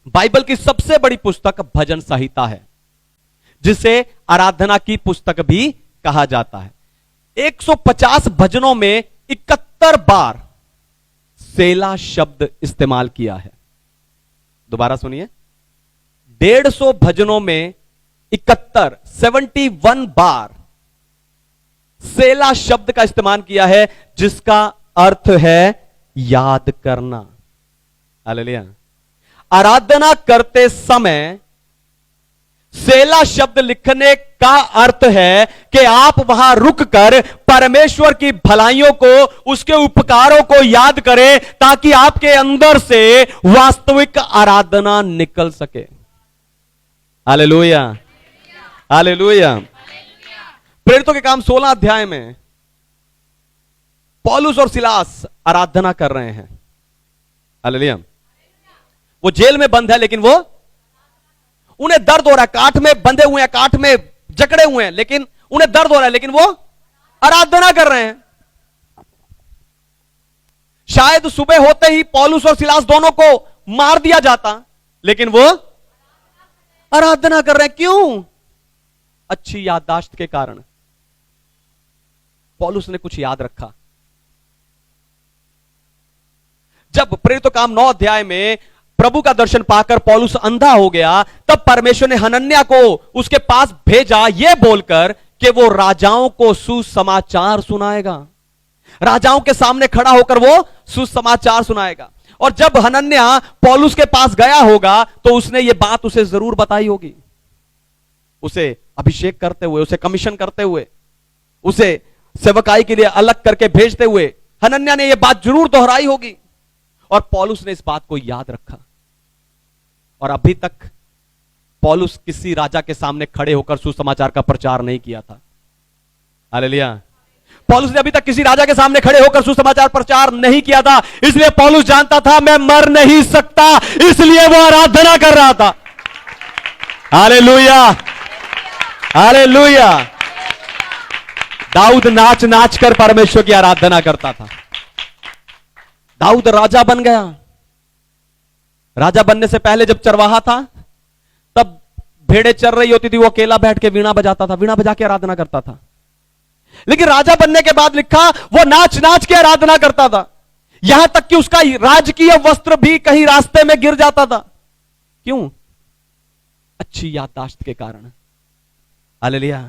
Bible की सबसे बड़ी पुस्तक भजन संहिता है, जिसे आराधना की पुस्तक भी कहा जाता है। 150 भजनों में 71 बार सेला शब्द इस्तेमाल किया है। दोबारा सुनिए, 150 भजनों में 71 बार सेला शब्द का इस्तेमाल किया है, जिसका अर्थ है याद करना। हालेलुया। आराधना करते समय सेला शब्द लिखने का अर्थ है कि आप वहां रुककर परमेश्वर की भलाइयों को, उसके उपकारों को याद करें, ताकि आपके अंदर से वास्तविक आराधना निकल सके। Hallelujah, hallelujah. प्रेरितों के काम 16 अध्याय में पौलुस और सिलास आराधना कर रहे हैं। हालेलुया। वो जेल में बंद है, लेकिन वो उन्हें दर्द हो रहा है, काठ में बंधे हुए हैं, काठ में जकड़े हुए हैं, लेकिन उन्हें दर्द हो रहा है, लेकिन वो आराधना कर रहे हैं। शायद सुबह होते ही पौलुस और सिलास दोनों को मार दिया जाता, लेकिन वो आराधना कर रहे हैं। क्यों? अच्छी याददाश्त के कारण। पौलुस ने कुछ याद रखा। जब प्रेरितों काम 9 अध्याय में प्रभु का दर्शन पाकर पौलुस अंधा हो गया, तब परमेश्वर ने हनन्याह को उसके पास भेजा, यह बोलकर कि वो राजाओं को सुसमाचार सुनाएगा। राजाओं के सामने खड़ा होकर वो सुसमाचार सुनाएगा। और जब हनन्याह पौलुस के पास गया होगा, तो उसने ये बात उसे जरूर बताई होगी। उसे अभिषेक करते हुए, उसे कमीशन करते हुए, उसे सेवकाई के लिए अलग करके भेजते हुए हनन्याह ने यह बात जरूर दोहराई होगी। और पौलुस ने इस बात को याद रखा। और अभी तक पौलुस किसी राजा के सामने खड़े होकर सुसमाचार का प्रचार नहीं किया था। हालेलुया। पौलुस ने अभी तक किसी राजा के सामने खड़े होकर सुसमाचार प्रचार नहीं किया था, इसलिए पौलुस जानता था मैं मर नहीं सकता, इसलिए वो आराधना कर रहा था। Hallelujah, hallelujah. दाऊद नाच नाच कर परमेश्वर की आराधना करता था। दाऊद राजा बन गया। राजा बनने से पहले जब चरवाहा था, तब भेड़ें चर रही होती थी, वो अकेला बैठ के वीणा बजाता था, वीणा बजा के आराधना करता था। लेकिन राजा बनने के बाद लिखा वो नाच नाच के आराधना करता था, यहां तक कि उसका राजकीय वस्त्र भी कहीं रास्ते में गिर जाता था। क्यों? अच्छी याददाश्त के कारण। हालेलुया।